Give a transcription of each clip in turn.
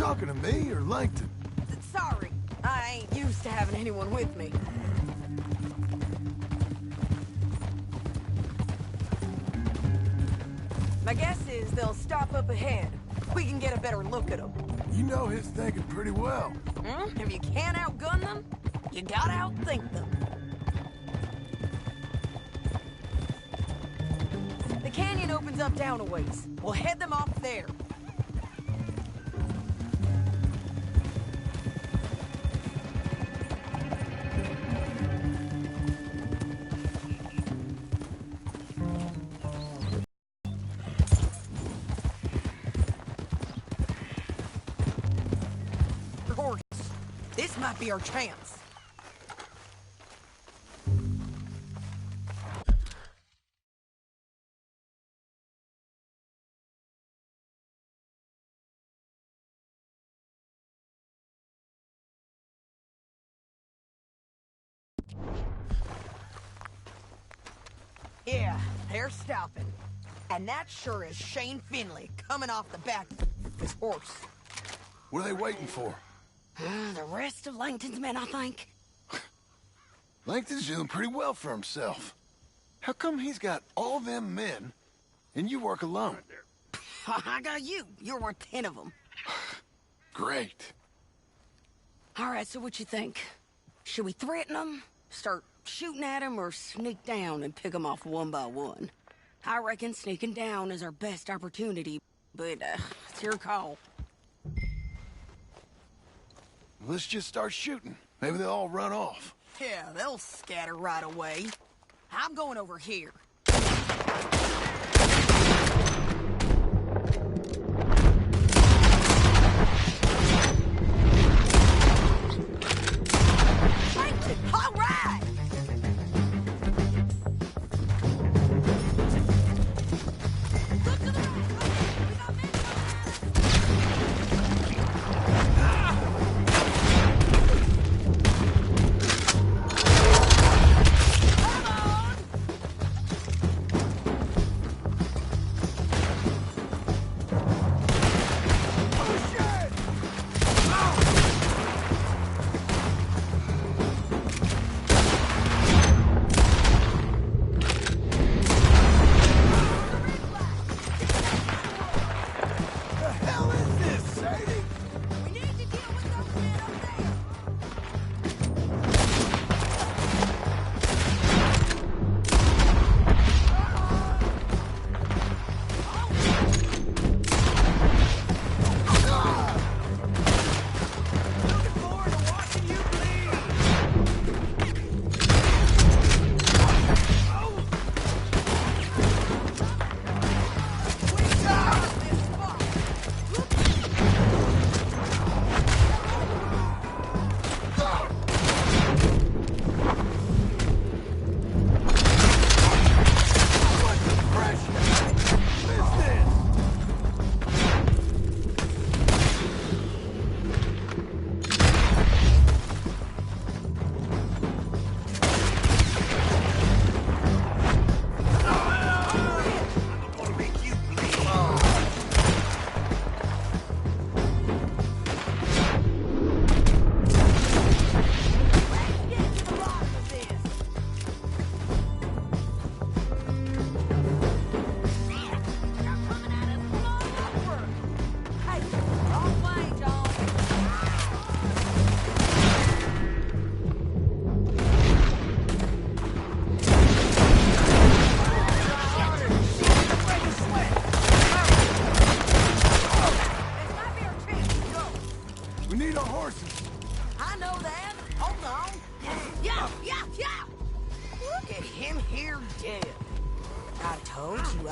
talking to me or Langton? Sorry, I ain't used to having anyone with me. My guess is they'll stop up ahead. We can get a better look at them. You know his thinking pretty well. If you can't outgun them, you gotta outthink them. The canyon opens up down a ways. We'll head them off there. This might be our chance. Yeah, they're stopping. And that sure is Shane Finley coming off the back of his horse. What are they waiting for? The rest of Langton's men, I think. Langton's doing pretty well for himself. How come he's got all them men, and you work alone? I got you. You're worth 10 of them. Great. All right, so what you think? Should we threaten them, start shooting at them, or sneak down and pick them off one by one? I reckon sneaking down is our best opportunity, but it's your call. Let's just start shooting. Maybe they'll all run off. Yeah, they'll scatter right away. I'm going over here. Langton, all right! Look to the right! We got men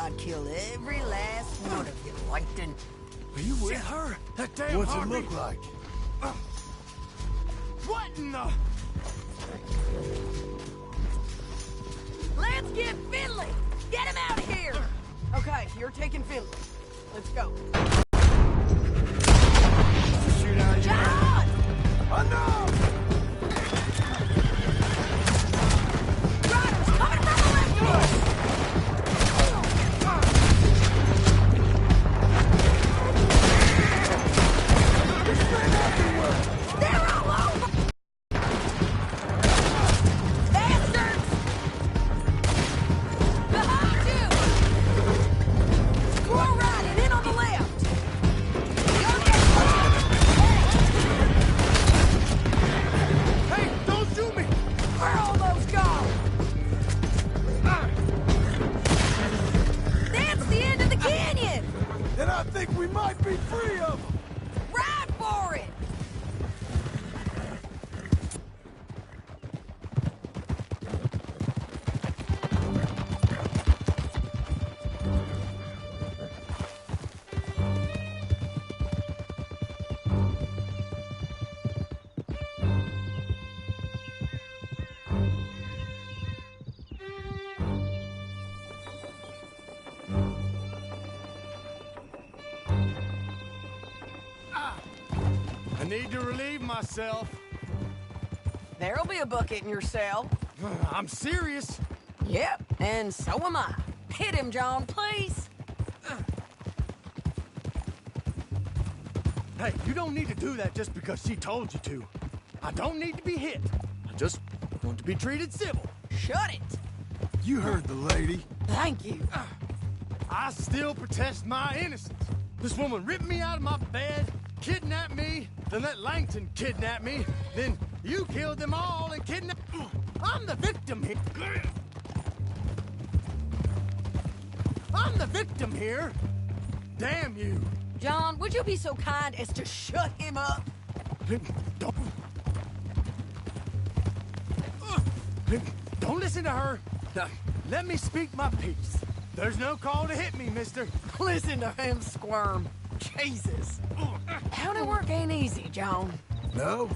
I'd kill every last one of you, Langton. Are you with her? That damn What's Harvey. it look like? What in the... Let's get Finley! Get him out of here! Okay, you're taking Finley. Let's go. Shoot out of John! Enough! Riders coming from the left door! need to relieve myself. There'll be a bucket in your cell. I'm serious. Yep, and so am I. Hit him, John, please. Hey, you don't need to do that just because she told you to. I don't need to be hit. I just want to be treated civil. Shut it. You heard the lady. Thank you. I still protest my innocence. This woman ripped me out of my bed, kidnapped me, then let Langton kidnap me, then you killed them all and kidnapped... I'm the victim here. I'm the victim here. Damn you. John, would you be so kind as to shut him up? Don't... Don't listen to her. Now, let me speak my piece. There's no call to hit me, mister. Listen to him squirm. Jesus. County work ain't easy, John. No,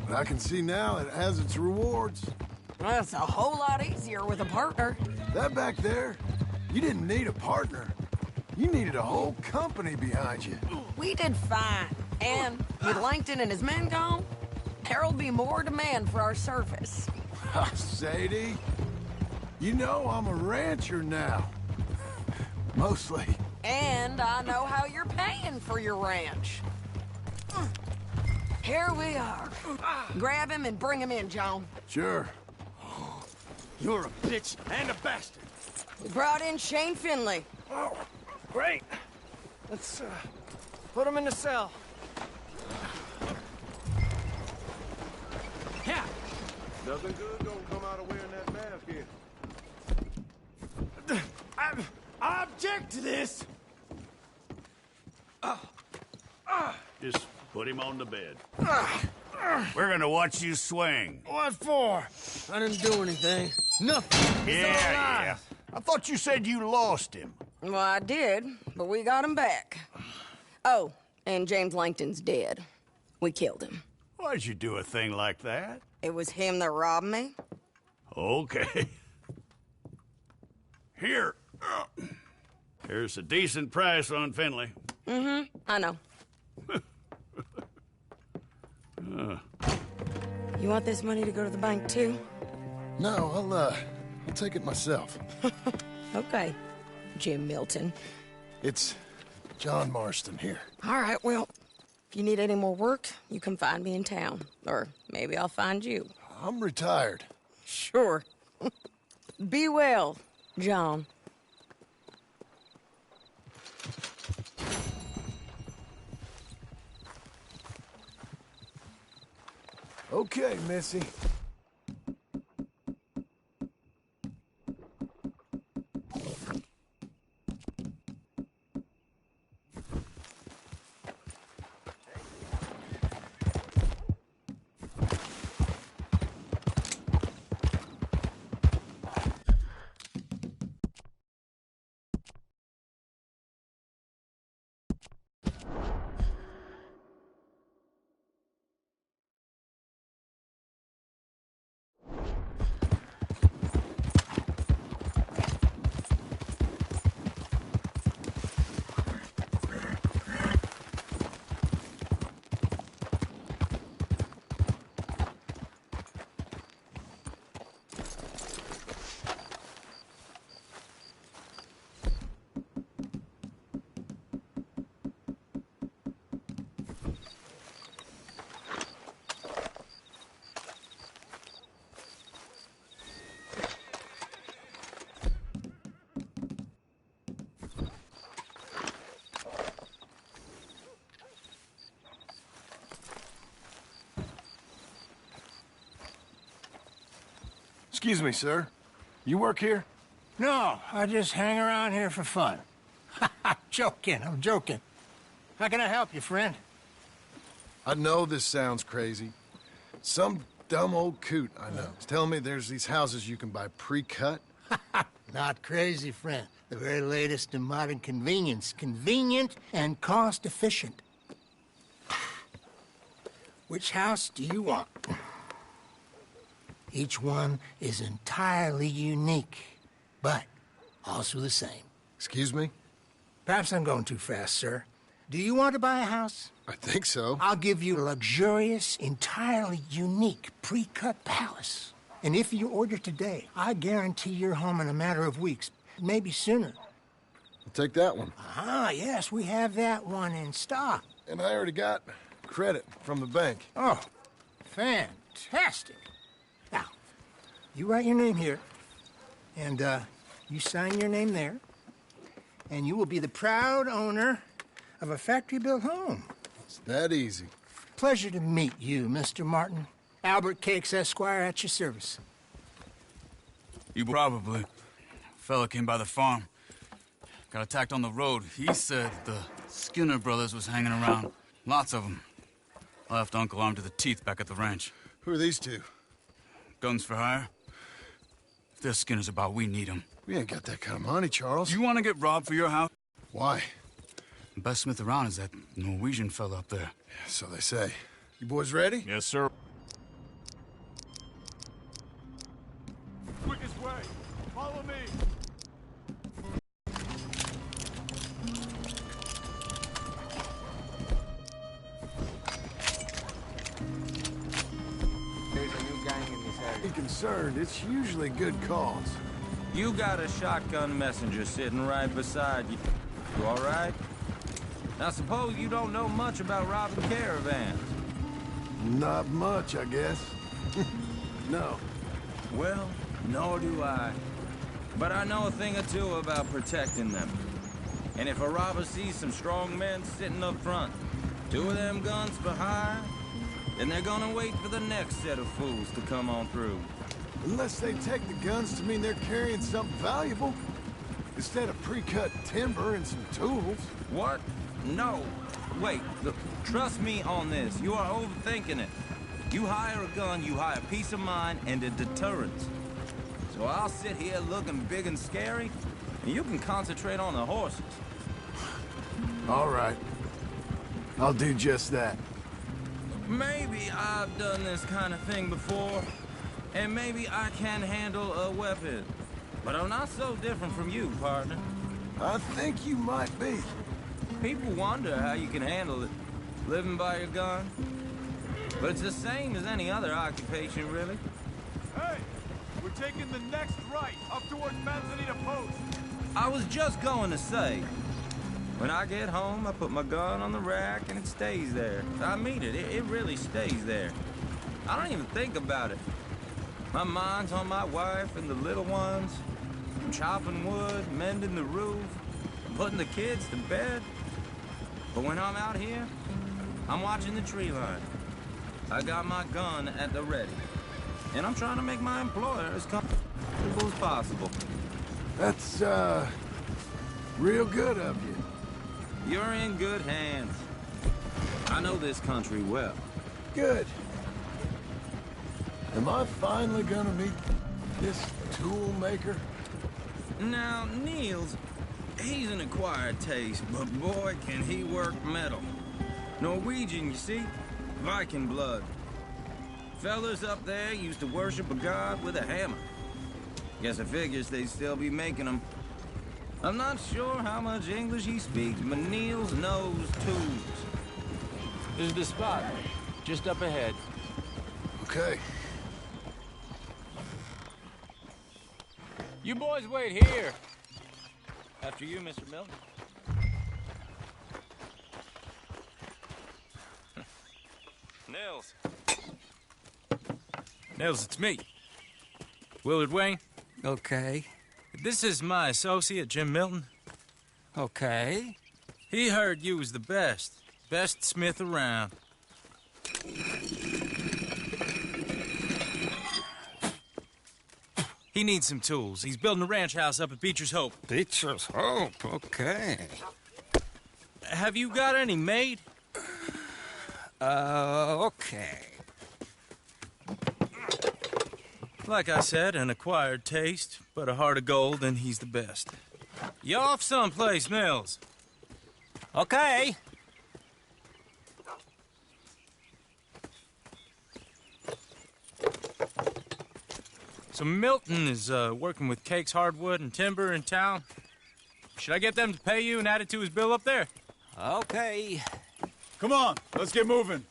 but I can see now it has its rewards. That's a whole lot easier with a partner. That back there, you didn't need a partner. You needed a whole company behind you. We did fine. And with Langton and his men gone, there'll be more demand for our service. Sadie, you know I'm a rancher now. Mostly. And I know how you're paying for your ranch. Here we are. Grab him and bring him in, John. Sure. You're a bitch and a bastard. We brought in Shane Finley. Oh, great. Let's, put him in the cell. Yeah. Nothing good gonna come out of wearing that mask here. I object to this. Just put him on the bed. We're gonna watch you swing. What for? I didn't do anything. Nothing. It's all lies. I thought you said you lost him. Well, I did, but we got him back. Oh, and James Langton's dead. We killed him. Why'd you do a thing like that? It was him that robbed me. Okay. Here. Here's a decent price on Finley. I know. You want this money to go to the bank, too? No, I'll take it myself. Okay, Jim Milton. It's John Marston here. All right, well, if you need any more work, you can find me in town. Or maybe I'll find you. I'm retired. Sure. Be well, John. Okay, Missy. Excuse me, sir. You work here? No, I just hang around here for fun. I'm joking. How can I help you, friend? I know this sounds crazy. Some dumb old coot I know is telling me there's these houses you can buy pre-cut. Not crazy, friend. The very latest in modern convenience. Convenient and cost-efficient. Which house do you want? Each one is entirely unique, but also the same. Excuse me? Perhaps I'm going too fast, sir. Do you want to buy a house? I think so. I'll give you a luxurious, entirely unique pre-cut palace. And if you order today, I guarantee you're home in a matter of weeks, maybe sooner. I'll take that one. Ah, yes, we have that one in stock. And I already got credit from the bank. Oh, fantastic. Now, you write your name here, and you sign your name there, and you will be the proud owner of a factory-built home. It's that easy. Pleasure to meet you, Mr. Martin. Albert Cakes, Esquire, at your service. You probably. Fella came by the farm. Got attacked on the road. He said the Skinner brothers was hanging around. Lots of them. I left Uncle armed to the teeth back at the ranch. Who are these two? Guns for hire. If there's Skinners about, we need them. We ain't got that kind of money, Charles. You want to get robbed for your house? Why? The best smith around is that Norwegian fella up there. So they say. You boys ready? Yes, sir. Quickest way. Follow me. There's a new gang in this area. Be concerned. It's usually good cause. You got a shotgun messenger sitting right beside you. You all right? Now, suppose you don't know much about robbing caravans. Not much, I guess. No. Well, nor do I. But I know a thing or two about protecting them. And if a robber sees some strong men sitting up front, 2 of them guns for hire, then they're gonna wait for the next set of fools to come on through. Unless they take the guns to mean they're carrying something valuable. Instead of pre-cut timber and some tools. What? No. Wait, look, trust me on this. You are overthinking it. You hire a gun, you hire peace of mind and a deterrence. So I'll sit here looking big and scary, and you can concentrate on the horses. All right. I'll do just that. Maybe I've done this kind of thing before, and maybe I can handle a weapon. But I'm not so different from you, partner. I think you might be. People wonder how you can handle it, living by your gun. But it's the same as any other occupation, really. Hey, we're taking the next right up towards Manzanita Post. I was just going to say, when I get home, I put my gun on the rack and it stays there. I mean it, it really stays there. I don't even think about it. My mind's on my wife and the little ones. I'm chopping wood, mending the roof, putting the kids to bed. But when I'm out here, I'm watching the tree line. I got my gun at the ready. And I'm trying to make my employer as comfortable as possible. That's, real good of you. You're in good hands. I know this country well. Good. Am I finally gonna meet this tool maker? Now, Niels, he's an acquired taste, but boy, can he work metal. Norwegian, you see? Viking blood. Fellas up there used to worship a god with a hammer. Guess I figures they'd still be making them. I'm not sure how much English he speaks, but Niels knows tools. This is the spot, just up ahead. Okay. You boys wait here. After you, Mr. Milton. Nils. Nils, it's me. Willard Wayne. Okay. This is my associate, Jim Milton. Okay. He heard you was the best. Best smith around. He needs some tools. He's building a ranch house up at Beecher's Hope. Beecher's Hope, okay. Have you got any made? Okay. Like I said, an acquired taste, but a heart of gold, and he's the best. You off someplace, Nils? Okay. So Milton is working with Cakes Hardwood and Timber in town. Should I get them to pay you and add it to his bill up there? Okay. Come on, let's get moving.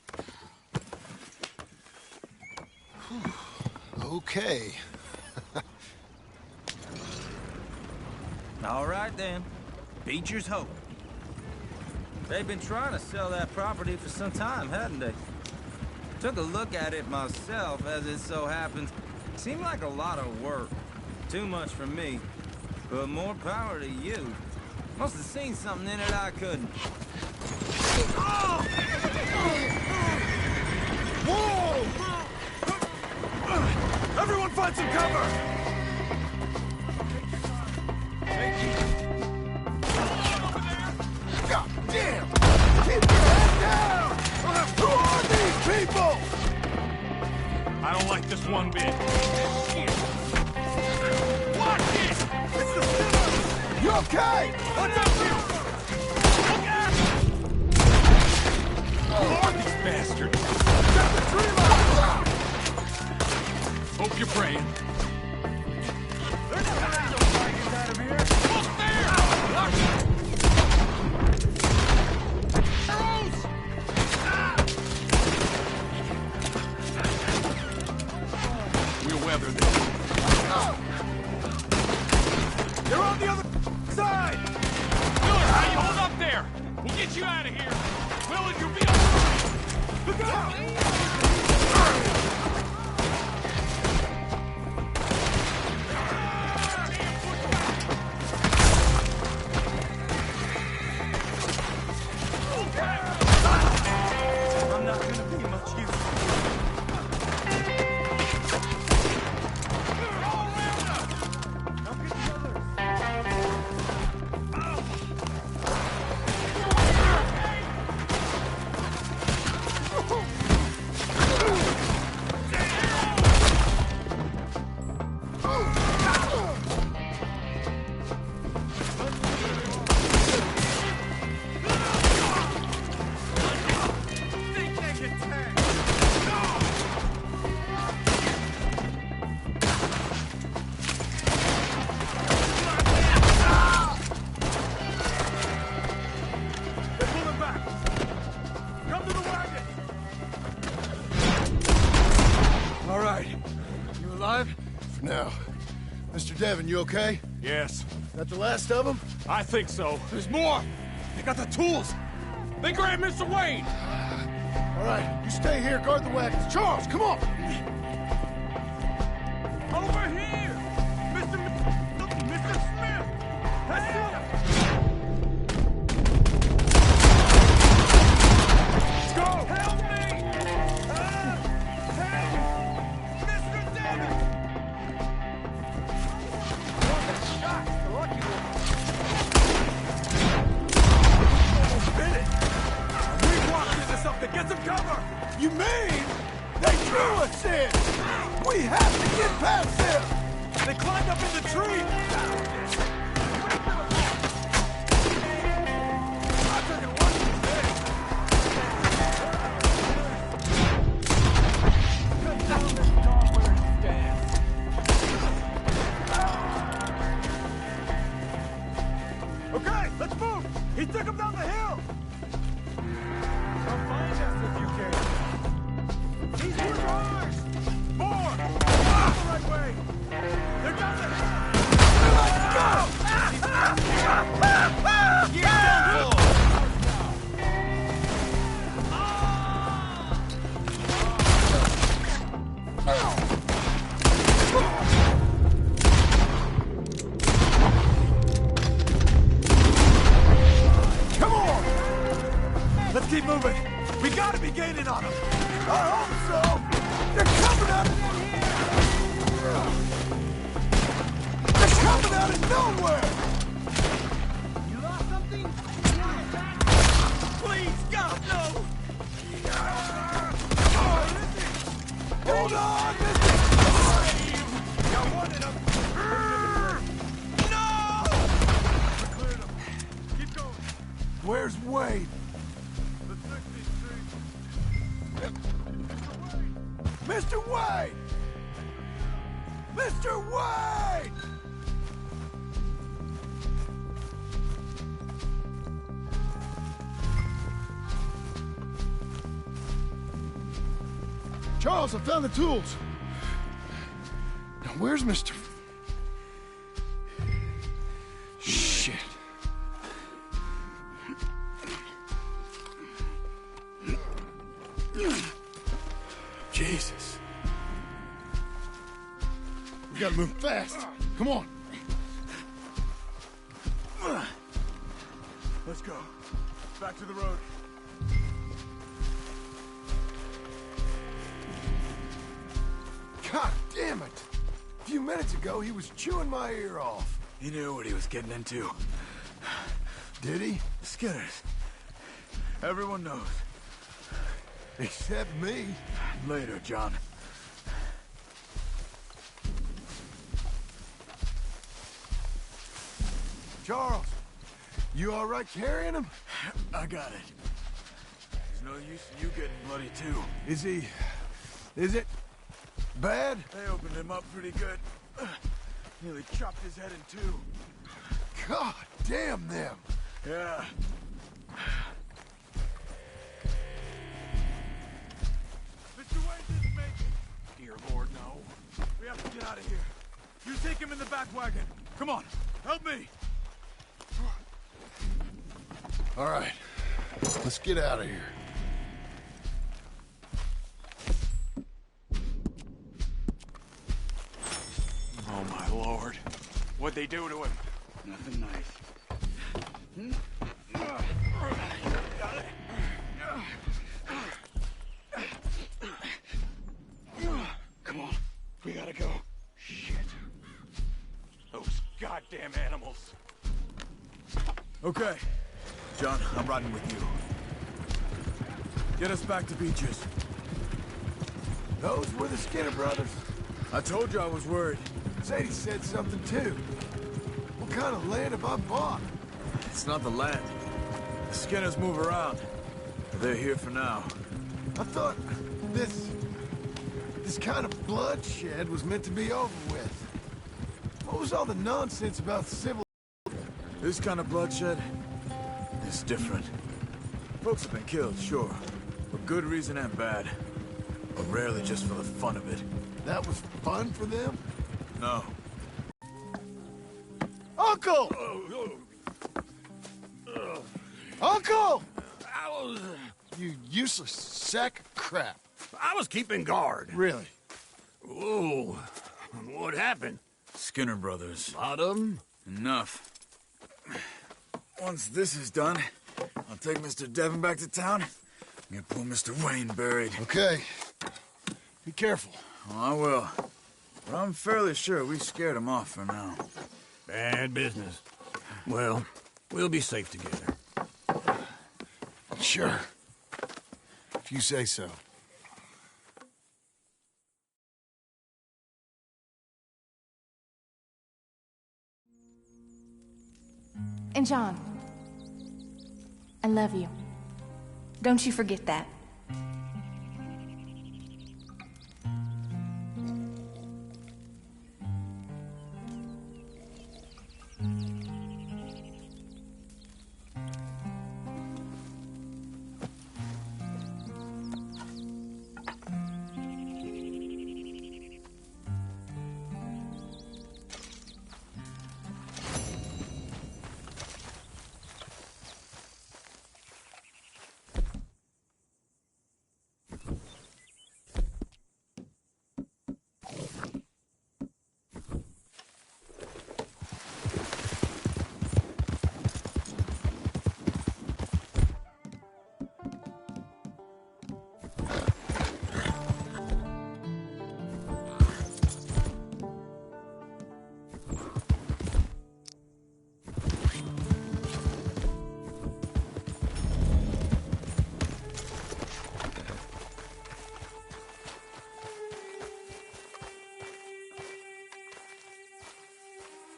Okay. All right, then. Beecher's Hope. They've been trying to sell that property for some time, hadn't they? Took a look at it myself, as it so happens. Seemed like a lot of work. Too much for me. But more power to you. Must have seen something in it I couldn't. Whoa! Everyone find some cover! God damn! Keep your head down! Who are these people? I don't like this one bit. Watch it! It's the sinner! You okay? What's up here? Who are these bastards? Got the tree line! Hope you're praying. We'll weather this. They're on the other side! Miller, how you hold up there? We'll get you out of here. Willard, you'll be all right. Look out! I'm not gonna be much use. They're pulling back. Come to the wagon. All right. You alive? For now. Mr. Devon, you okay? Yes, That the last of them? I think so. There's more. They got the tools. They grabbed Mr. Wayne. All right, you stay here, guard the wagons. Charles, come on! Over here! Mr. Smith! That's it! Let's go! Help me! Help! Mr. Devon! Shot! The lucky one. Almost bit it! We walked into something! Get some cover! You mean they drew us in? We have to get past them! They climbed up in the tree! I took it one of these days. Cut down this dog where he stands. Okay, let's move! He took him down the hill! Come find us if you can. These are ours! More! The right way! They're down the hill! Let's go! You're done for! Come on! Let's keep moving! We gotta be gaining on them! I hope so! They're coming out of... They're coming out of nowhere! You lost something? Please, God, no! Hold on, Mr. Got one in them! No! Cleared them. Keep going. Where's Wade? The 60th Street. Mr. Wade! Mr. Wade! Charles, I found the tools. Now, where's Mr. Shit. Jesus. We gotta move fast. Come on. Let's go. Back to the road. God damn it! A few minutes ago, he was chewing my ear off. He knew what he was getting into. Did he? Skinners. Everyone knows. Except me. Later, John. Charles, you all right carrying him? I got it. There's no use in you getting bloody, too. Is it bad? They opened him up pretty good. Nearly chopped his head in two. God damn them. Yeah. Mr. Wayne didn't make it. Dear Lord, no. We have to get out of here. You take him in the back wagon. Come on, help me. All right, let's get out of here. Oh, my Lord. What'd they do to him? Nothing nice. Come on, we gotta go. Shit. Those goddamn animals. Okay. John, I'm riding with you. Get us back to Beaches. Those were the Skinner brothers. I told you I was worried. Sadie said something too. What kind of land have I bought? It's not the land. The Skinners move around. They're here for now. I thought this kind of bloodshed was meant to be over with. What was all the nonsense about civil... This kind of bloodshed is different. Folks have been killed, sure. For good reason and bad. But rarely just for the fun of it. That was fun for them? No. Uncle! Uncle! You useless sack of crap. I was keeping guard. Really? Whoa. What happened? Skinner brothers. Lot of them? Enough. Once this is done, I'll take Mr. Devon back to town and get poor Mr. Wayne buried. Okay. Be careful. Oh, I will. But I'm fairly sure we scared him off for now. Bad business. Well, we'll be safe together. Sure. If you say so. And John, I love you. Don't you forget that.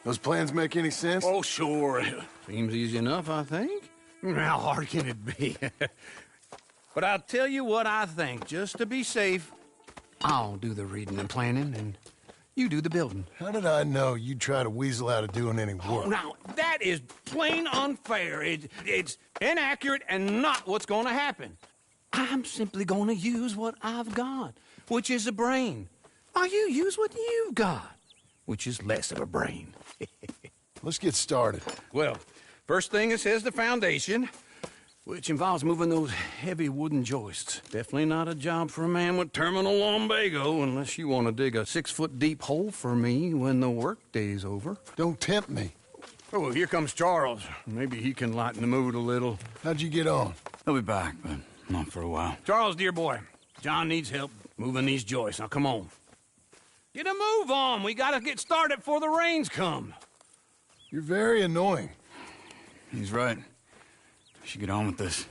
Those plans make any sense? Oh, sure. Seems easy enough, I think. How hard can it be? But I'll tell you what I think, just to be safe. I'll do the reading and planning, and you do the building. How did I know you'd try to weasel out of doing any work? Oh, now, that is plain unfair. It's inaccurate and not what's going to happen. I'm simply going to use what I've got. which is a brain. Now you use what you've got, which is less of a brain. Let's get started. Well, first thing it says the foundation, which involves moving those heavy wooden joists. Definitely not a job for a man with terminal lumbago, unless you want to dig a 6-foot deep hole for me when the workday's over. Don't tempt me. Oh, here comes Charles. Maybe he can lighten the mood a little. How'd you get on? He'll be back, but not for a while. Charles, dear boy, John needs help moving these joists. Now, come on. Get a move on. We gotta get started before the rains come. You're very annoying. He's right. We should get on with this.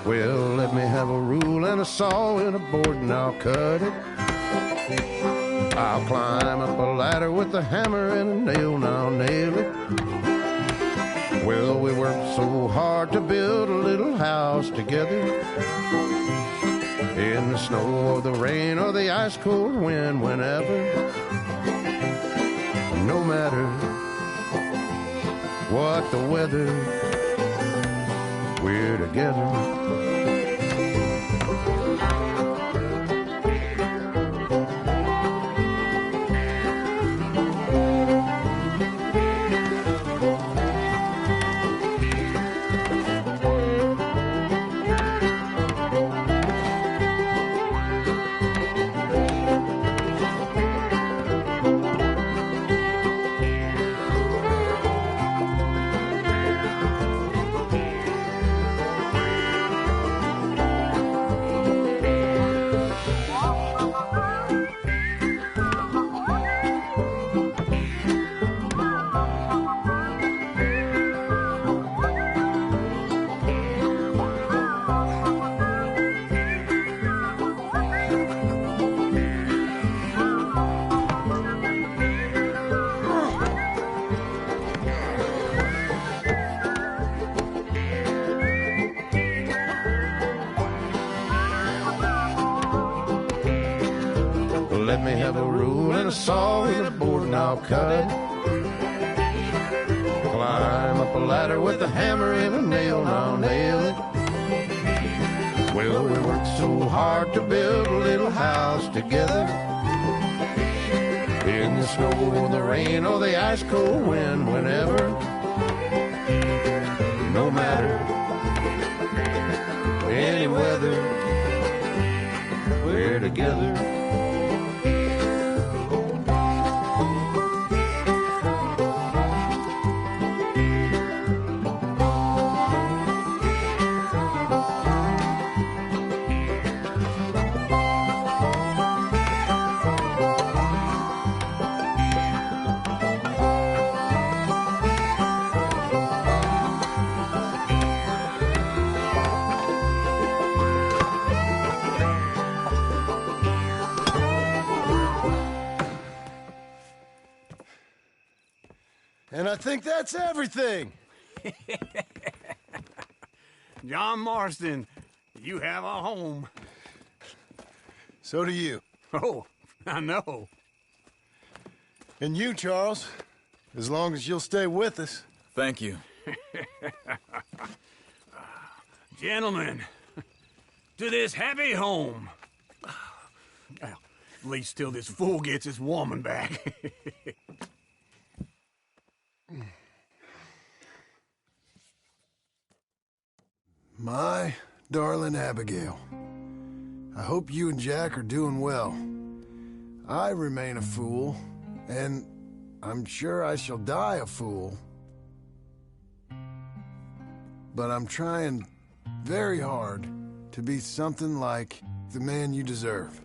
Well, let me have a rule and a saw and a board and I'll cut it. I'll climb up a ladder with a hammer and a nail and I'll nail it. Well, we worked so hard to build a little house together. In the snow or the rain or the ice cold wind, whenever. No matter what the weather, we're together. Let me have a rule and a saw and a board and I'll cut. Climb up a ladder with a hammer and a nail and I'll nail it. Well, we worked so hard to build a little house together. In the snow or the rain or the ice cold wind, whenever. No matter any weather, we're together. And I think that's everything. John Marston, you have a home. So do you. Oh, I know. And you, Charles, as long as you'll stay with us. Thank you. Gentlemen, to this happy home. Well, at least till this fool gets his woman back. My darling Abigail, I hope you and Jack are doing well. I remain a fool, and I'm sure I shall die a fool. But I'm trying very hard to be something like the man you deserve.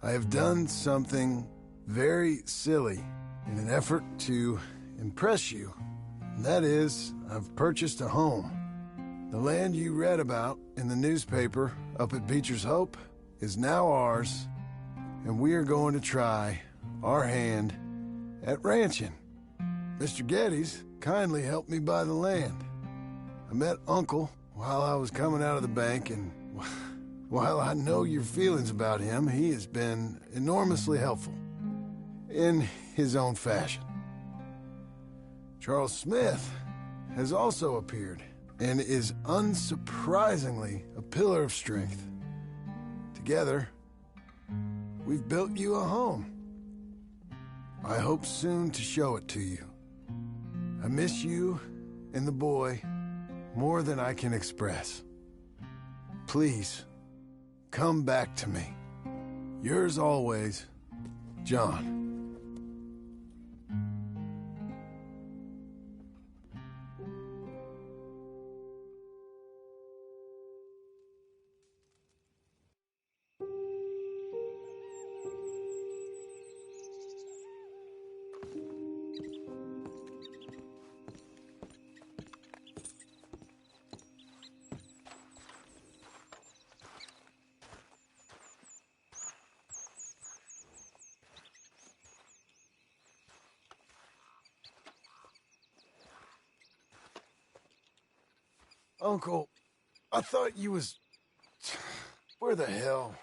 I have done something very silly in an effort to impress you. And that is, I've purchased a home. The land you read about in the newspaper up at Beecher's Hope is now ours, and we are going to try our hand at ranching. Mr. Geddes kindly helped me buy the land. I met Uncle while I was coming out of the bank, and while I know your feelings about him, he has been enormously helpful in his own fashion. Charles Smith has also appeared and is unsurprisingly a pillar of strength. Together, we've built you a home. I hope soon to show it to you. I miss you and the boy more than I can express. Please, come back to me. Yours always, John. Uncle, I thought you was... Where the hell?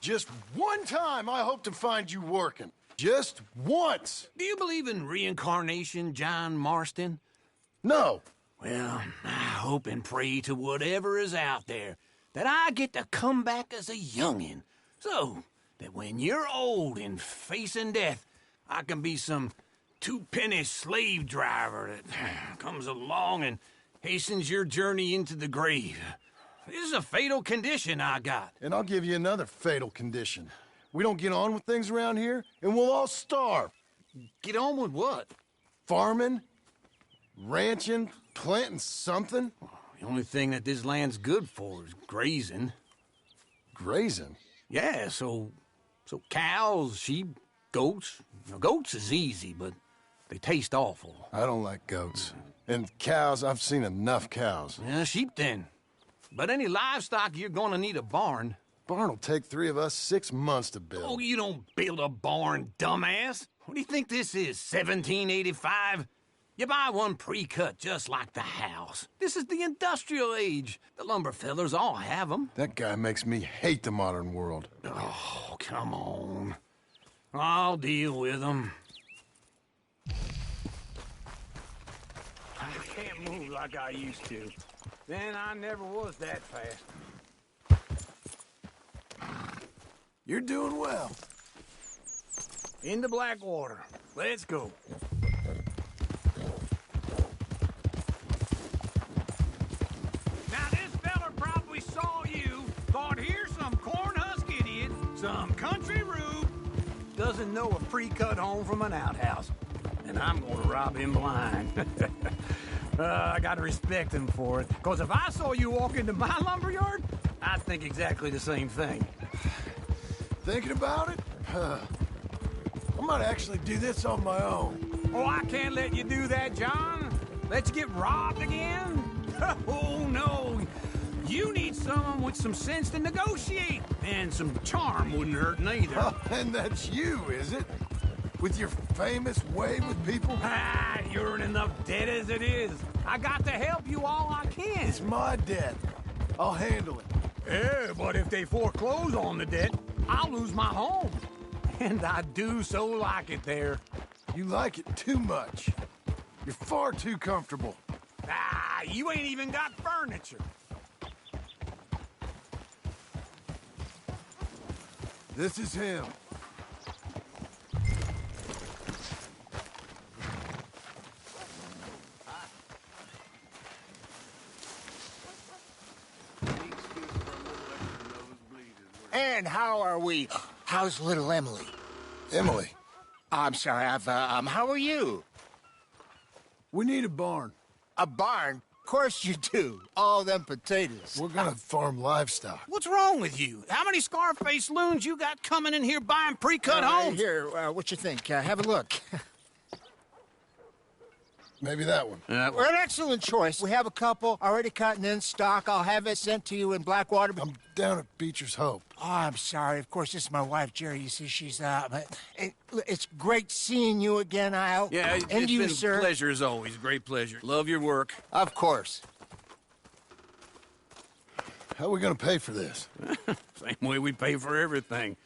Just one time I hope to find you working. Just once. Do you believe in reincarnation, John Marston? No. Well, I hope and pray to whatever is out there that I get to come back as a youngin', so that when you're old and facing death, I can be some two-penny slave driver that comes along and hastens your journey into the grave. This is a fatal condition I got. And I'll give you another fatal condition. We don't get on with things around here, and we'll all starve. Get on with what? Farming, ranching, planting something. The only thing that this land's good for is grazing. Grazing? Yeah, so cows, sheep, goats. Now, goats is easy, but they taste awful. I don't like goats. And cows, I've seen enough cows. Yeah, sheep then. But any livestock, you're gonna need a barn. Barn will take 3 of us 6 months to build. Oh, you don't build a barn, dumbass. What do you think this is, 1785? You buy one pre-cut just like the house. This is the industrial age. The lumber fellers all have them. That guy makes me hate the modern world. Oh, come on. I'll deal with them. I can't move like I used to. Then I never was that fast. You're doing well. Into Blackwater. Let's go. Now this feller probably saw you, thought here's some corn husk idiot, some country rube, doesn't know a pre-cut home from an outhouse. And I'm gonna rob him blind. I gotta respect him for it. Because if I saw you walk into my lumberyard, I'd think exactly the same thing. Thinking about it? I might actually do this on my own. Oh, I can't let you do that, John. Let you get robbed again? Oh, no. You need someone with some sense to negotiate. And some charm wouldn't hurt neither. Oh, and that's you, is it? With your famous way with people? Ah, you're in enough debt as it is. I got to help you all I can. It's my debt. I'll handle it. Yeah, but if they foreclose on the debt, I'll lose my home. And I do so like it there. You like it too much. You're far too comfortable. Ah, you ain't even got furniture. This is him. And how are we? How's little Emily? Emily. I'm sorry, how are you? We need a barn. A barn? Of course you do. All them potatoes. We're gonna farm livestock. What's wrong with you? How many Scarface loons you got coming in here buying pre-cut homes? Here, what you think? Have a look. Maybe that one. We're an excellent choice. We have a couple already cut and in stock. I'll have it sent to you in Blackwater. I'm down at Beecher's Hope. Oh, I'm sorry. Of course, this is my wife, Jerry. You see, she's it's great seeing you again, Al. Yeah, and it's you, been sir. a pleasure as always. Great pleasure. Love your work. Of course. How are we gonna pay for this? Same way we pay for everything.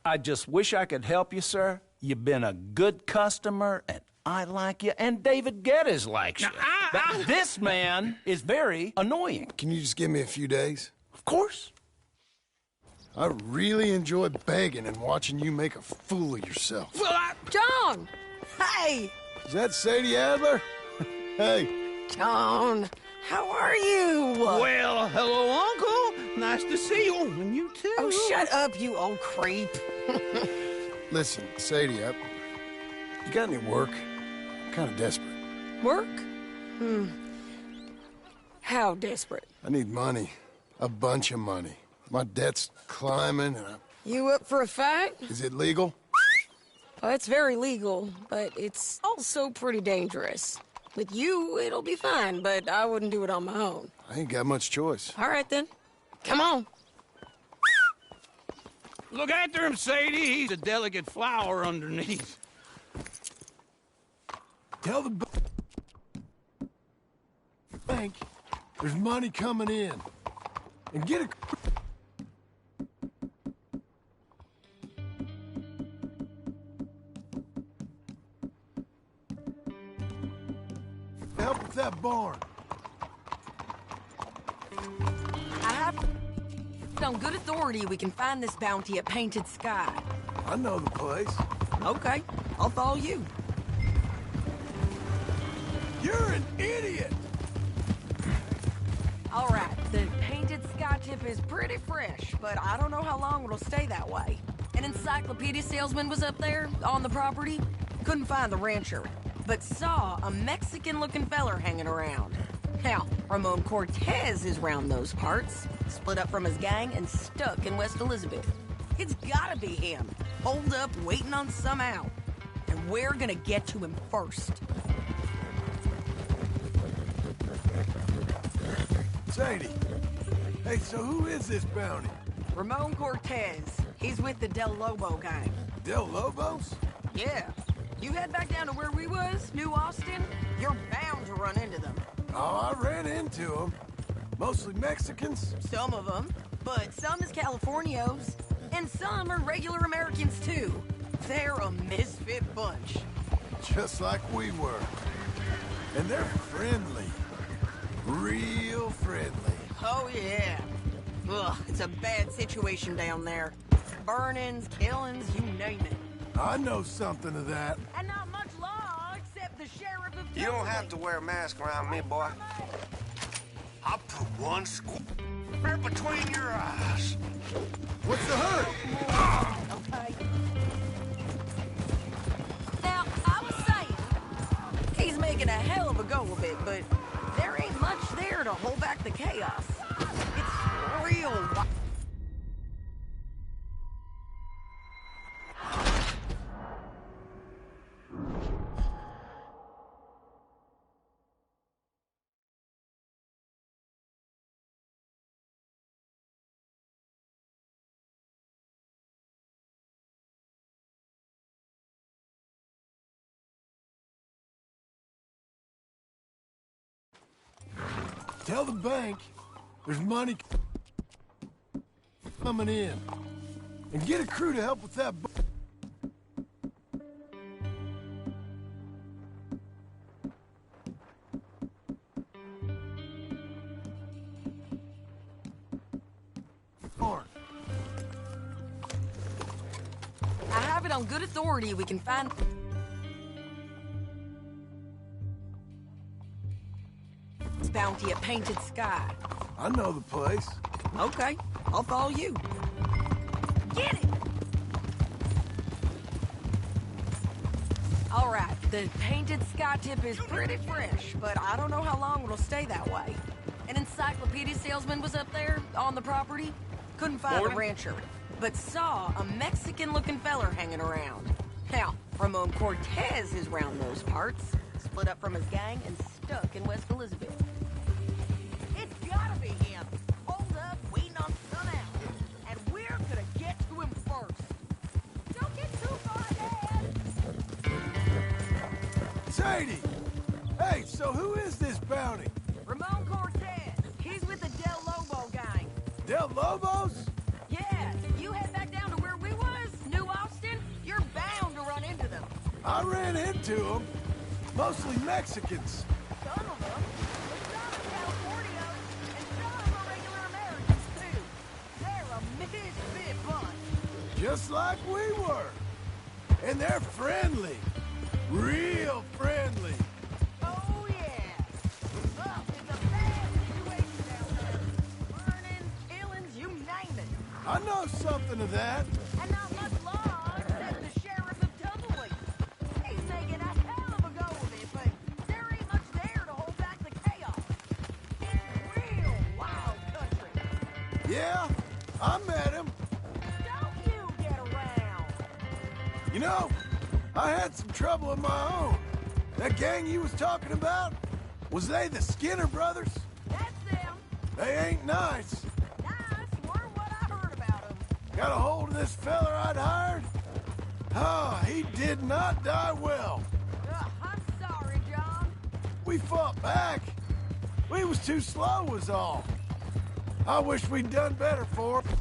I just wish I could help you, sir. You've been a good customer, and I like you, and David Geddes likes you. But this man is very annoying. Can you just give me a few days? Of course. I really enjoy begging and watching you make a fool of yourself. John! Hey! Is that Sadie Adler? Hey. John, how are you? Well, hello, Uncle. Nice to see you. And you too. Oh, shut up, you old creep. Listen, Sadie, you got any work? I'm kind of desperate. Work? How desperate? I need money. A bunch of money. My debt's climbing and You up for a fight? Is it legal? Well, it's very legal, but it's also pretty dangerous. With you, it'll be fine, but I wouldn't do it on my own. I ain't got much choice. All right, then. Come on. Look after him, Sadie. He's a delicate flower underneath. Tell the bank there's money coming in. And get a... Help with that barn. I have on good authority we can find this bounty at Painted Sky. I know the place. Okay, I'll follow you. You're an idiot! All right, the Painted Sky tip is pretty fresh, but I don't know how long it'll stay that way. An encyclopedia salesman was up there, on the property. Couldn't find the rancher, but saw a Mexican-looking feller hanging around. Now, Ramon Cortez is round those parts, split up from his gang and stuck in West Elizabeth. It's gotta be him, holed up waiting on some out. And we're gonna get to him first. Sadie. Hey, so who is this bounty? Ramon Cortez. He's with the Del Lobo gang. Del Lobos? Yeah. You head back down to where we was, New Austin, you're bound to run into them. Oh, I ran into them. Mostly Mexicans. Some of them, but some is Californios, and some are regular Americans too. They're a misfit bunch. Just like we were. And they're friendly. Real friendly. Oh yeah. Ugh, it's a bad situation down there. Burnings, killings, you name it. I know something of that. And not much law except the sheriff of... You don't have to wear a mask around me, boy. I'll put one right between your eyes. What's the hurry? Okay. Now, I was saying, he's making a hell of a go of it, but there ain't much there to hold back the chaos. It's real Tell the bank there's money coming in. And get a crew to help with that. I have it on good authority we can find... It's bounty at Painted Sky. I know the place. Okay, I'll follow you. Get it! All right, the Painted Sky tip is pretty fresh, but I don't know how long it'll stay that way. An encyclopedia salesman was up there on the property. Couldn't find a rancher, but saw a Mexican-looking feller hanging around. Now, Ramon Cortez is round those parts, split up from his gang and stuck in West Elizabeth. It's gotta be him. Hold up, waiting on sun out. And we're gonna get to him first. Don't get too far ahead. Sadie! Hey, so who is this bounty? Ramon Cortez. He's with the Del Lobo gang. Del Lobos? Yeah, you head back down to where we was, New Austin, you're bound to run into them. I ran into them. Mostly Mexicans. Some of them. But some are Californios, and some are regular Americans, too. They're a misfit bunch. Just like we were. And they're friendly. Real friendly. Oh, yeah. Well, it's a bad situation down there. Burning, killings, you name it. I know something of that. And not much law except the sheriff of Tumbleweed. He's making a hell of a go of it, but there ain't much there to hold back the chaos. It's real wild country. Yeah, I met him. Don't you get around. You know, I had some trouble of my own. That gang you was talking about, was they the Skinner brothers? That's them. They ain't nice. Nice were what I heard about them. Got a hold of this feller I'd hired? Oh, he did not die well. I'm sorry, John. We fought back. We was too slow was all. I wish we'd done better for him.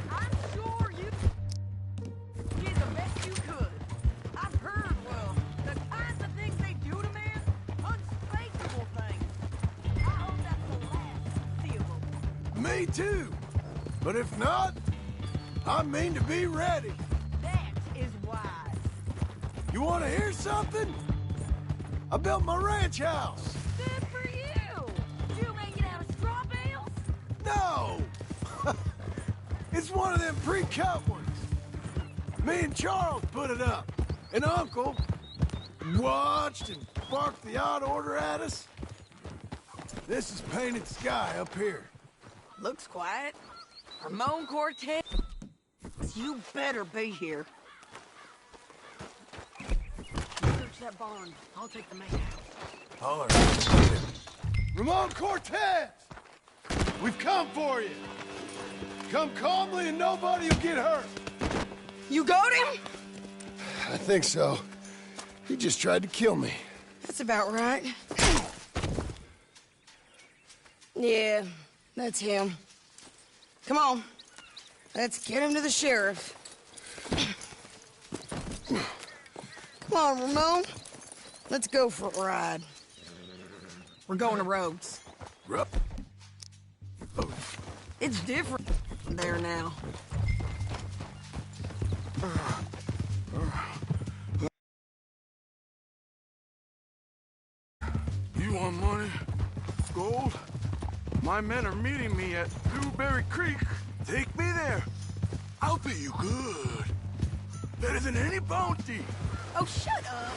I'm sure you did the best you could. I've heard, well, the kinds of things they do to men, unspeakable things. I hope that's the last I see of them. Me too. But if not, I mean to be ready. That is wise. You want to hear something? I built my ranch house. Good for you. You make it out of straw bales? No! It's one of them pre-cut ones. Me and Charles put it up. And Uncle watched and barked the odd order at us. This is Painted Sky up here. Looks quiet. Ramon Cortez. You better be here. Search that barn. I'll take the main house. All right. Ramon Cortez! We've come for you. Come calmly and nobody will get hurt. You got him? I think so. He just tried to kill me. That's about right. Yeah, that's him. Come on. Let's get him to the sheriff. Come on, Ramon. Let's go for a ride. We're going to Rhodes. It's different there now. You want money? Gold? My men are meeting me at Blueberry Creek. Take me there. I'll pay you good. Better than any bounty. Oh, shut up.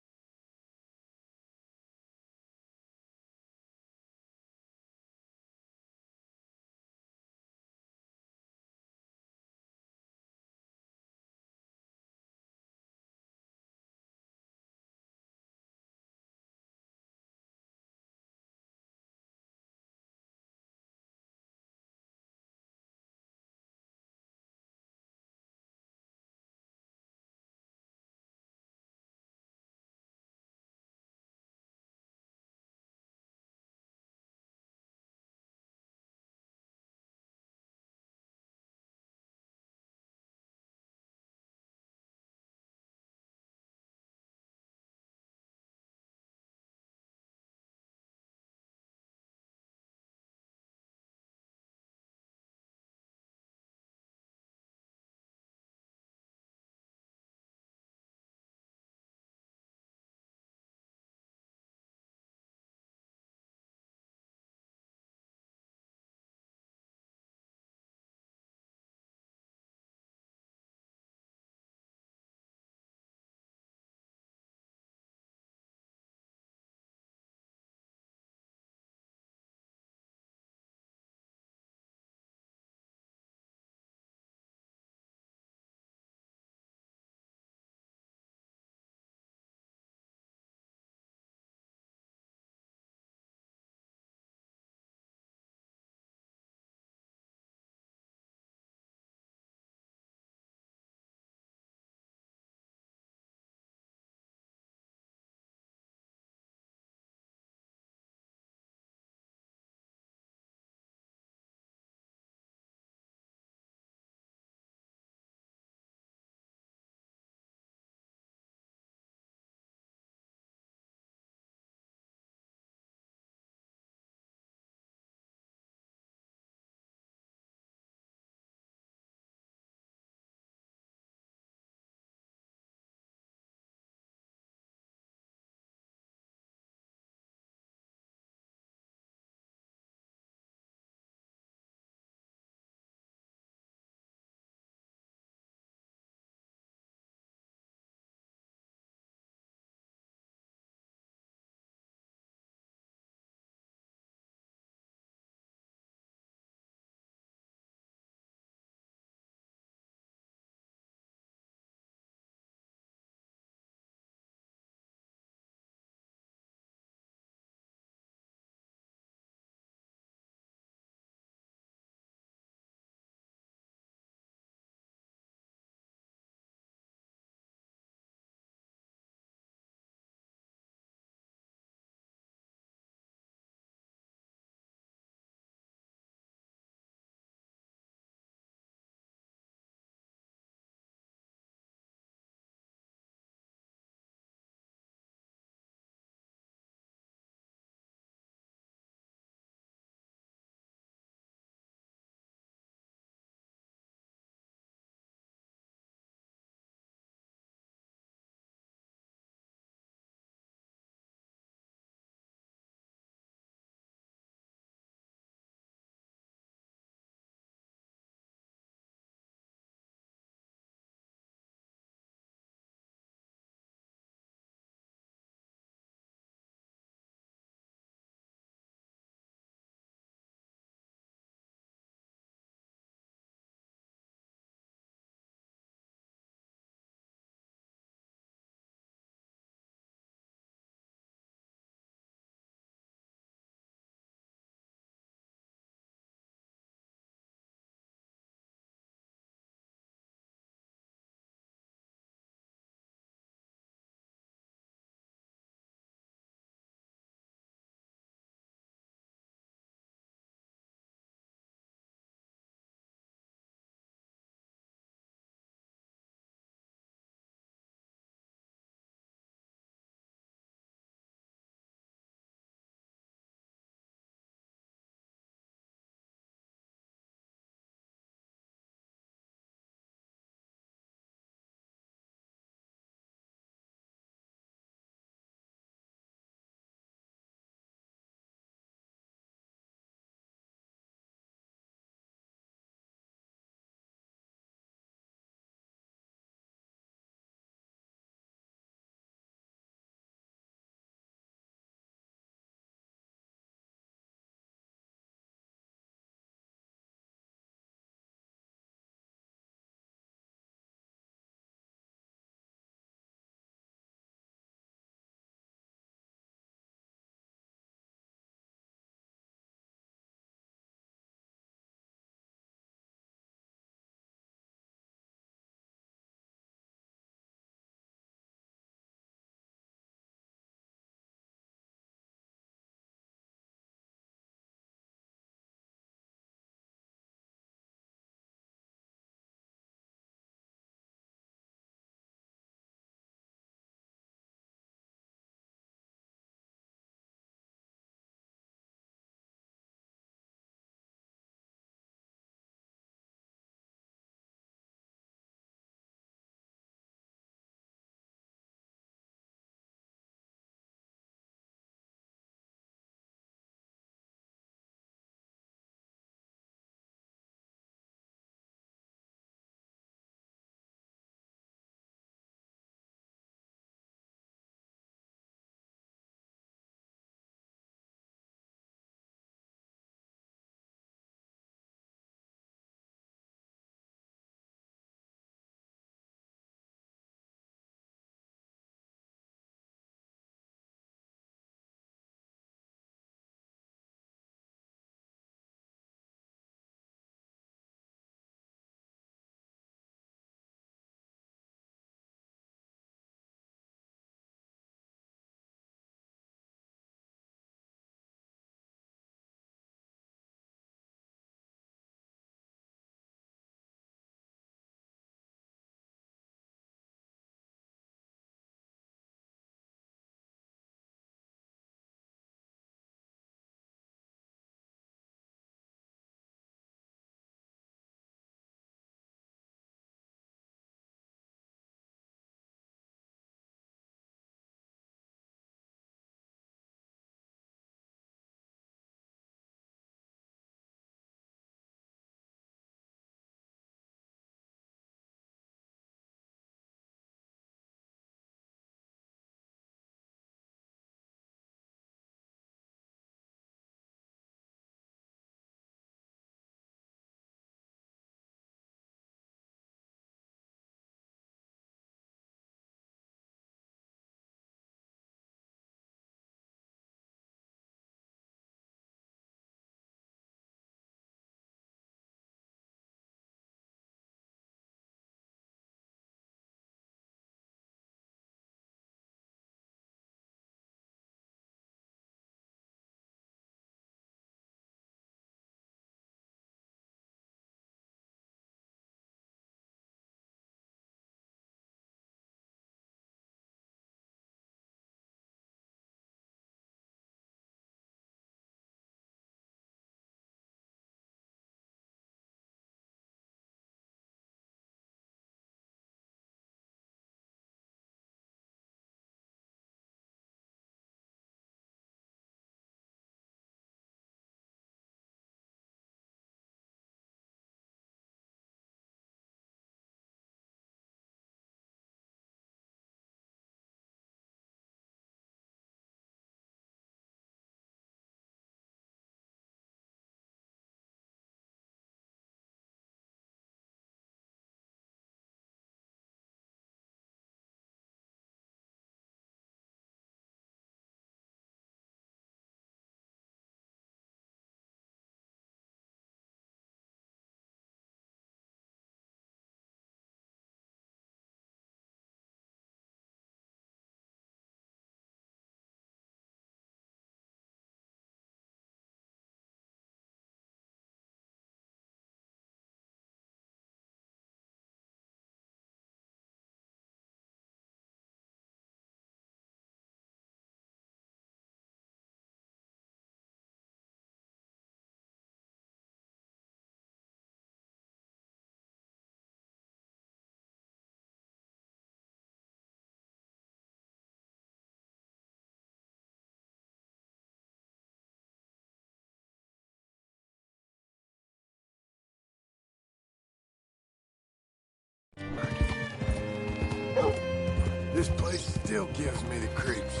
still gives me the creeps.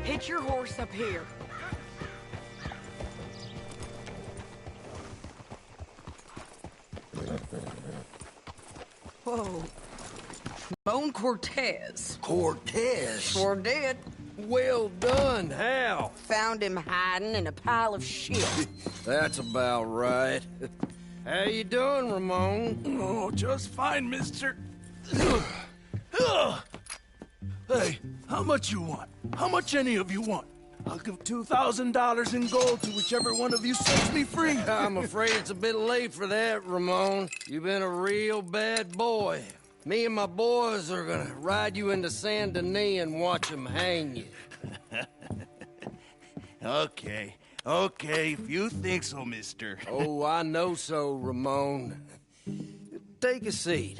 Hitch your horse up here. Whoa. Ramon Cortez. Cortez? Sure did. Well done, Hal. Found him hiding in a pile of shit. That's about right. How you doing, Ramon? Oh, just fine, mister. Hey, how much you want? How much any of you want? I'll give $2,000 in gold to whichever one of you sets me free. I'm afraid it's a bit late for that, Ramon. You've been a real bad boy. Me and my boys are gonna ride you into Saint Denis and watch them hang you. Okay, if you think so, mister. Oh, I know so, Ramon. Take a seat.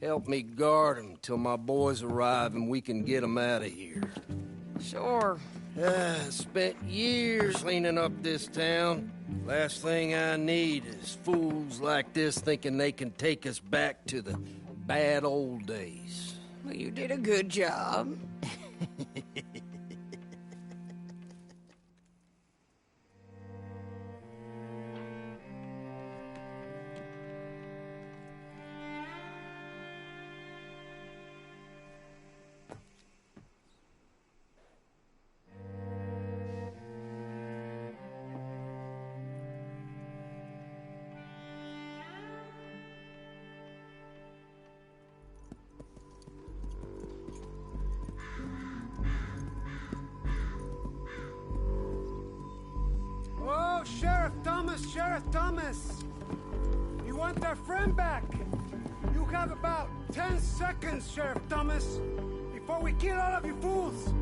Help me guard them till my boys arrive and we can get them out of here. Sure. Spent years cleaning up this town. Last thing I need is fools like this thinking they can take us back to the bad old days. Well, you did a good job. Oh, Sheriff Thomas! You want their friend back? You have about 10 seconds, Sheriff Thomas, before we kill all of you fools.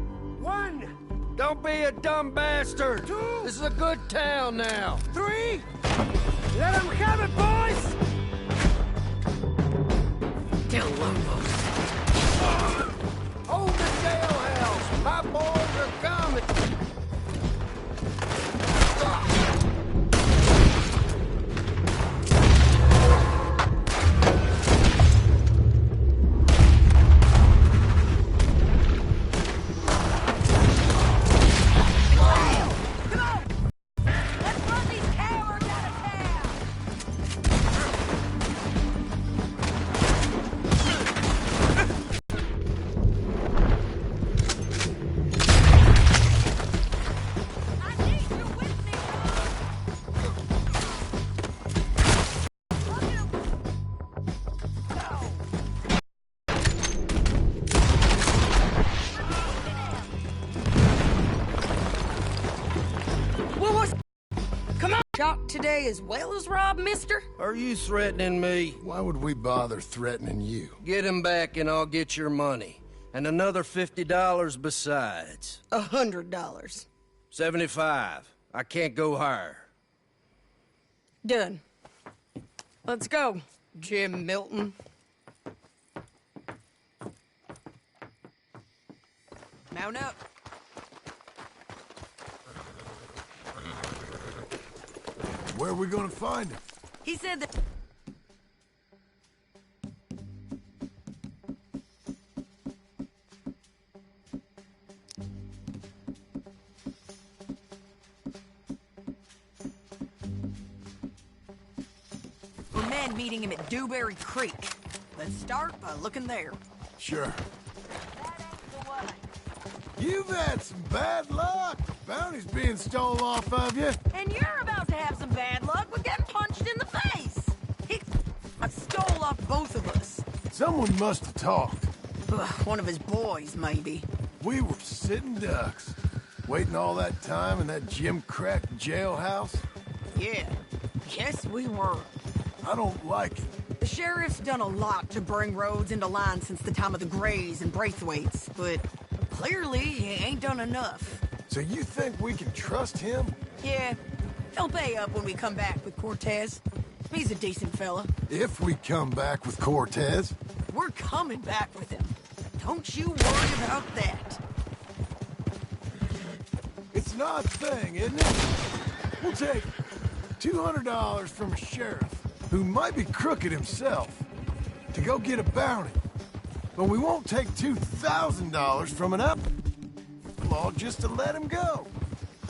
1! Don't be a dumb bastard! 2! This is a good town now! 3! Let them have it, boys! Del Lobos. Hold the jailhouse! My boys are coming! Shot today as well as Rob, mister? Are you threatening me? Why would we bother threatening you? Get him back and I'll get your money. And another $50 besides. $100. 75. I can't go higher. Done. Let's go, Jim Milton. Mount up. Where are we gonna find him? He said that... We're men meeting him at Dewberry Creek. Let's start by looking there. Sure. You've had some bad luck. Bounty's being stole off of you. And you're about to have some bad luck with getting punched in the face. He stole off both of us. Someone must have talked. One of his boys, maybe. We were sitting ducks, waiting all that time in that Jim Crack jailhouse. Yeah, yes we were. I don't like it. The sheriff's done a lot to bring roads into line since the time of the Grays and Braithwaites, but clearly he ain't done enough. So you think we can trust him? Yeah, he'll pay up when we come back with Cortez. He's a decent fella. If we come back with Cortez? We're coming back with him. Don't you worry about that. It's an odd thing, isn't it? We'll take $200 from a sheriff who might be crooked himself to go get a bounty. But we won't take $2,000 from an outlaw just to let him go.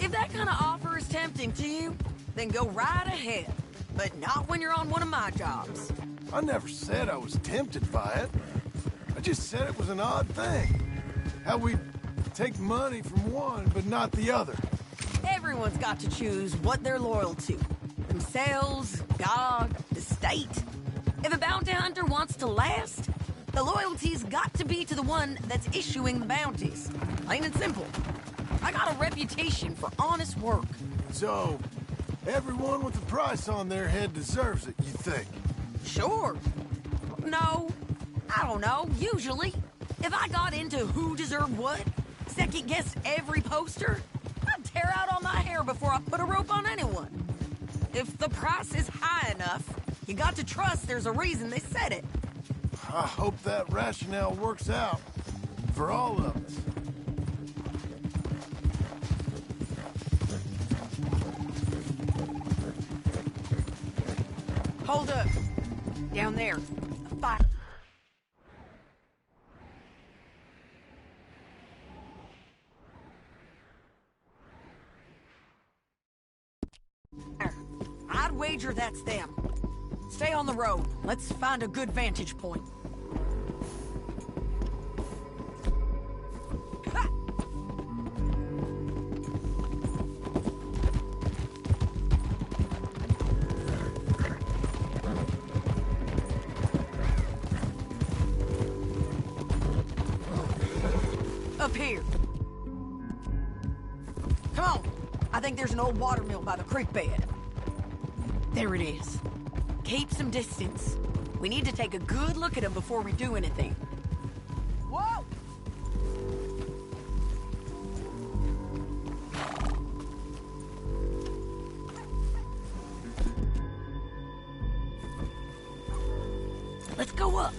If that kind of offer is tempting to you, then go right ahead. But not when you're on one of my jobs. I never said I was tempted by it. I just said it was an odd thing. How we take money from one, but not the other. Everyone's got to choose what they're loyal to. Themselves, God, the state. If a bounty hunter wants to last, the loyalty's got to be to the one that's issuing the bounties. Plain and simple. I got a reputation for honest work. So, everyone with a price on their head deserves it, you think? Sure. No, I don't know, usually. If I got into who deserved what, second-guessed every poster, I'd tear out all my hair before I put a rope on anyone. If the price is high enough, you got to trust there's a reason they said it. I hope that rationale works out for all of us. Hold up. Down there. A fire. I'd wager that's them. Stay on the road. Let's find a good vantage point. Up here. Come on. I think there's an old water mill by the creek bed. There it is. Keep some distance. We need to take a good look at him before we do anything. Whoa! Let's go up.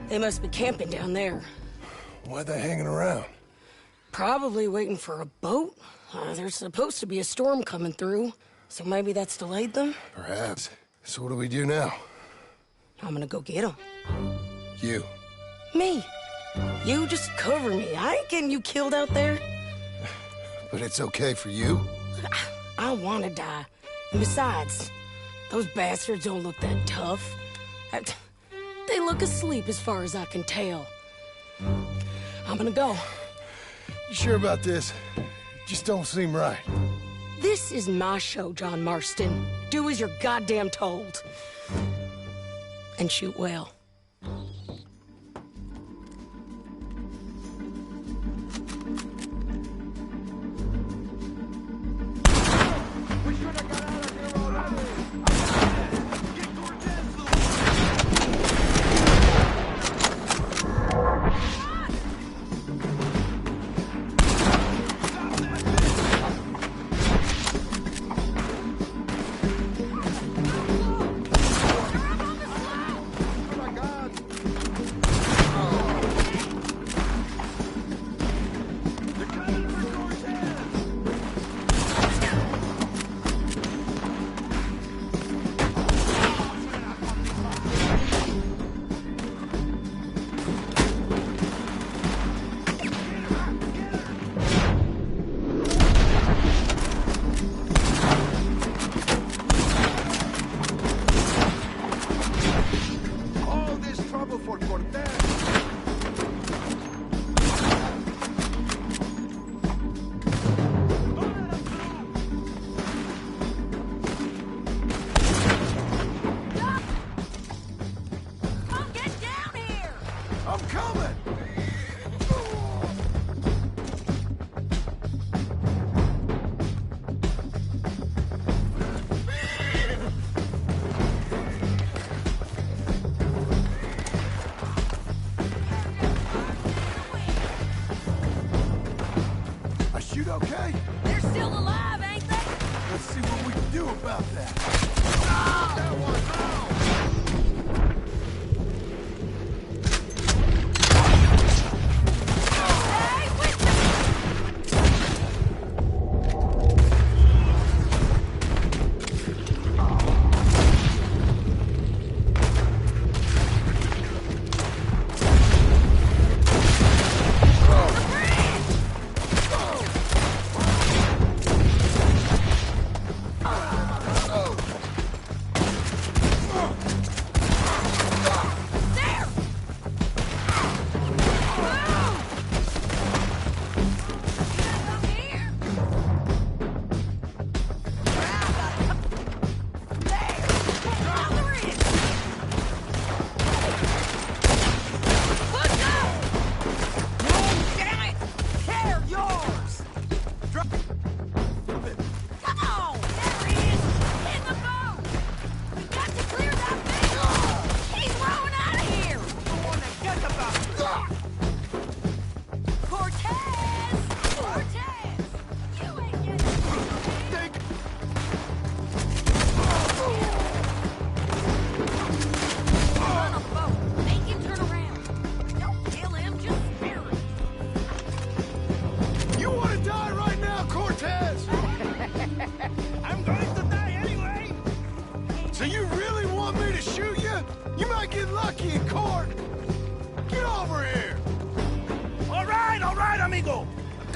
They must be camping down there. Why are they hanging around? Probably waiting for a boat. There's supposed to be a storm coming through, so maybe that's delayed them? Perhaps. So what do we do now? I'm gonna go get them. You. Me. You just cover me. I ain't getting you killed out there. But it's okay for you? I don't want to die. And besides, those bastards don't look that tough. They look asleep as far as I can tell. I'm gonna go. You sure about this? Just don't seem right. This is my show, John Marston. Do as you're goddamn told. And shoot well.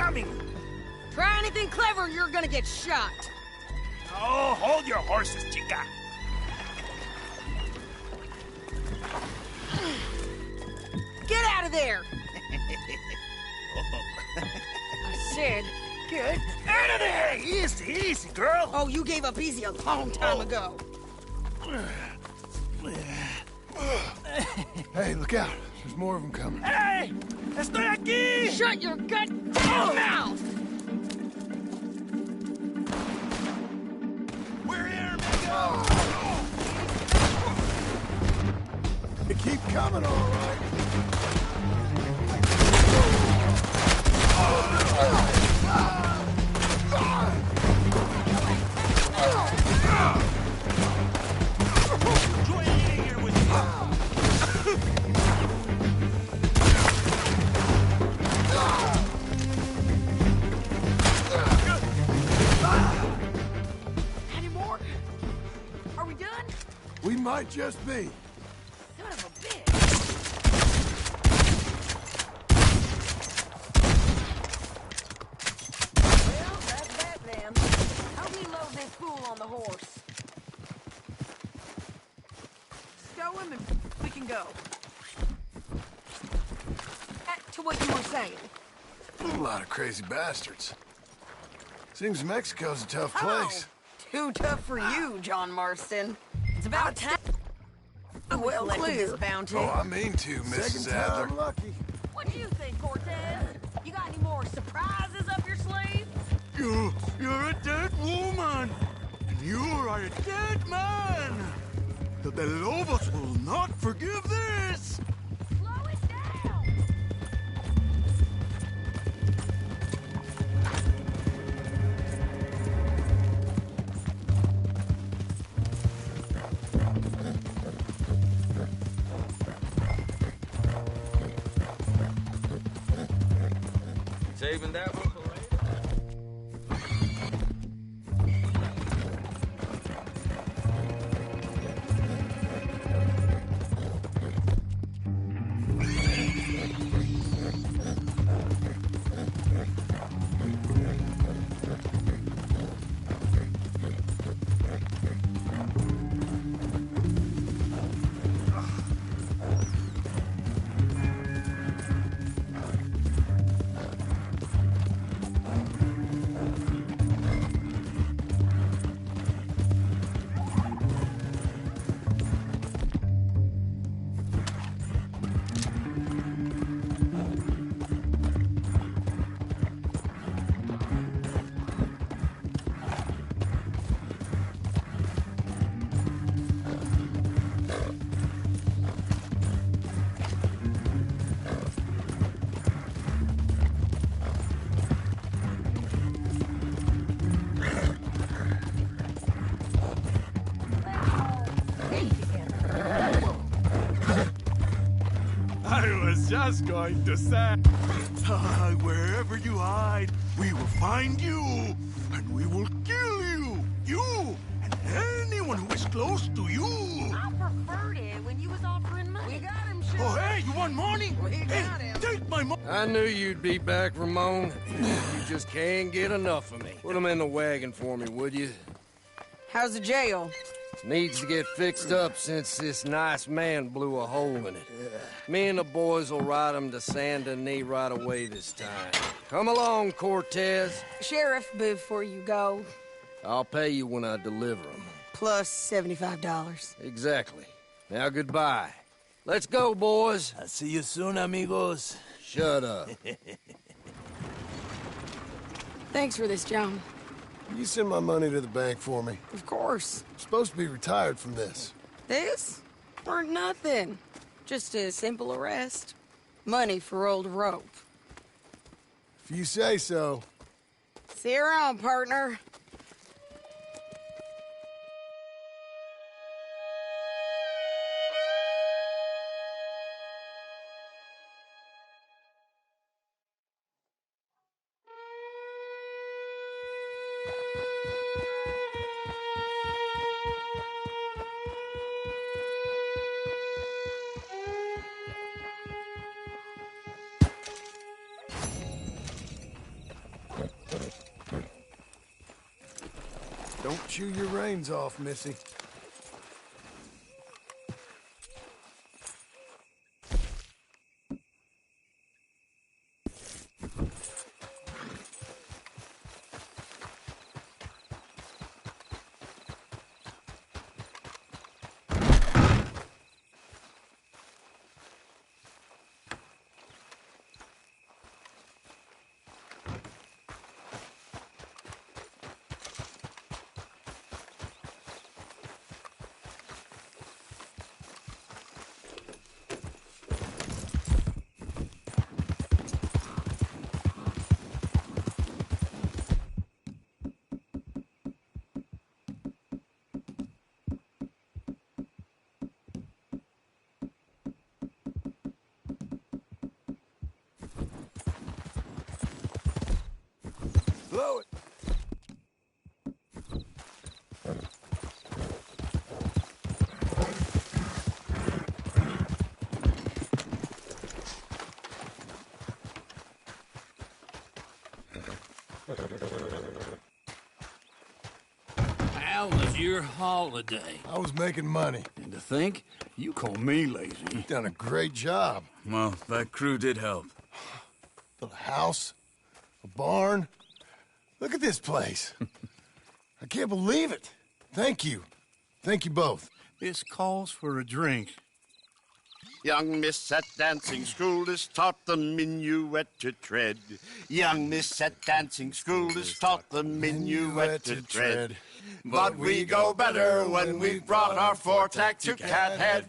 coming! Try anything clever, you're gonna get shot. Oh, hold your horses, chica. Get out of there! I said, get Out of there! Easy, easy, girl. Oh, you gave up easy a long time ago. Hey, look out. There's more of them coming. Hey! Estoy aquí! Shut your goddamn mouth! We're here, amigo! They keep coming, all right. Enjoy eating here with Any more? Are we done? We might just be. Son of a bitch! Well, that's that then. Help me load this fool on the horse. Stow him and we can go. Back to what you were saying. A lot of crazy bastards. Seems Mexico's a tough place. Too tough for you, John Marston. It's about time. Well, clear. This bounty. Oh, I mean to, Mrs. Adler. Lucky. What do you think, Cortez? You got any more surprises up your sleeve? You're a dead woman, and you are a dead man. The Lobos will not forgive this. Slow it down. Saving that one for later. I was just going to say, wherever you hide, we will find you, and we will kill you. You and anyone who is close to you. I preferred it when you was offering money. We got him, sure. Oh, hey, you want money? We Hey, got him. take my money. I knew you'd be back, Ramon. You just can't get enough of me. Put him in the wagon for me, would you? How's the jail? Needs to get fixed up since this nice man blew a hole in it. Me and the boys will ride him to Saint Denis right away this time. Come along, Cortez. Sheriff, before you go, I'll pay you when I deliver him. plus $75. Exactly. Now, goodbye. Let's go, boys. I'll see you soon, amigos. Shut up. Thanks for this, John. You send my money to the bank for me. Of course. I'm supposed to be retired from this. This? Weren't nothing. Just a simple arrest. Money for old rope. If you say so. See you around, partner. Don't chew your reins off, Missy. Blow it! How was your holiday? I was making money. And to think, you call me lazy. You've done a great job. Well, that crew did help. Little house, a barn. Look at this place. I can't believe it. Thank you. Thank you both. This calls for a drink. Young miss at dancing school is taught the minuet to tread. Young miss at dancing school is taught the minuet to tread. But we go better when we've brought our four-tack to Cathead.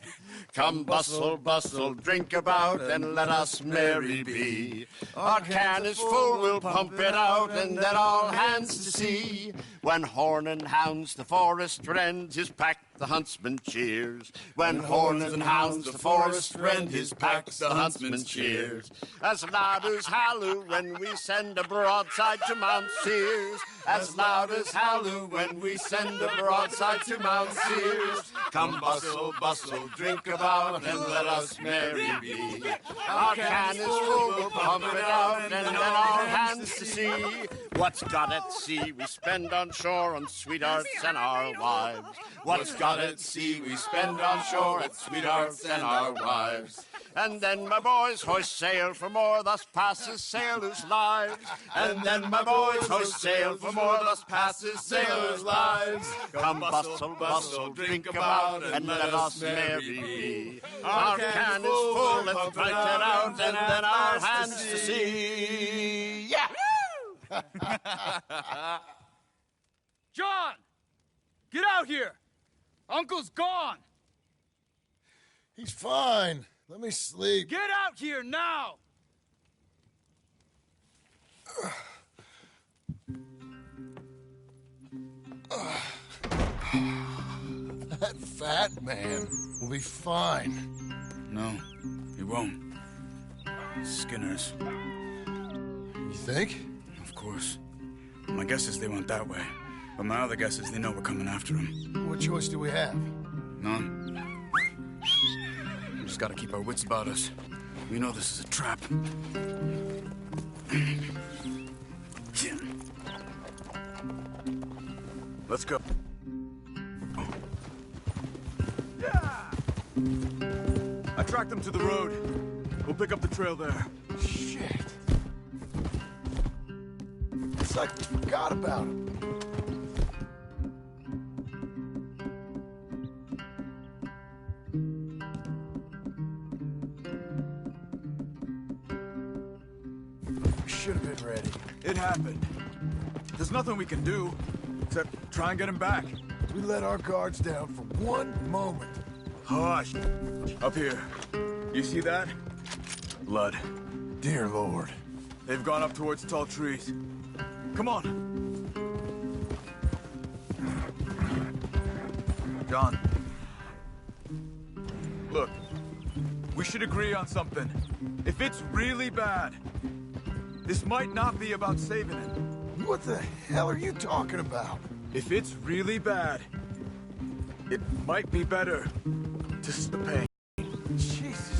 Come bustle, bustle, drink about, and let us merry be. Our can is full, we'll pump it out, and then all hands to sea. When horn and hounds the forest rend his pack, the huntsman cheers. When horn and hounds the forest rend his pack, the huntsman cheers. As loud as halloo when we send a broadside to Mount Sears. As loud as halloo when we send a broadside to Mount Sears. Come bustle, bustle, drink about, and let us merry be. Our can is full, we'll pump it out, and then all hands to sea. What's got at sea we spend on shore on sweethearts and our wives. What's got at sea we spend on shore at sweethearts and our wives. And then my boys hoist sail for more, thus passes sailors' lives. And then my boys hoist sail for more, thus passes sailors' lives. Come bustle, bustle, drink about, and let us merry be. Our can is full, let's drink it out, and then our hands to see. Yeah! John! Get out here! Uncle's gone! He's fine. Let me sleep. Get out here now! That fat man will be fine. No, he won't. Skinner's. You think? Of course. My guess is they went that way. But my other guess is they know we're coming after them. What choice do we have? None. We just gotta keep our wits about us. We know this is a trap. Let's go. I tracked them to the road. We'll pick up the trail there. Shit. It's like we forgot about him. We should have been ready. It happened. There's nothing we can do except try and get him back. We let our guards down for one moment. Hush. Up here. You see that? Blood. Dear Lord. They've gone up towards tall trees. Come on. John. Look. We should agree on something. If it's really bad, this might not be about saving him. What the hell are you talking about? If it's really bad, it might be better to stop the pain. Jesus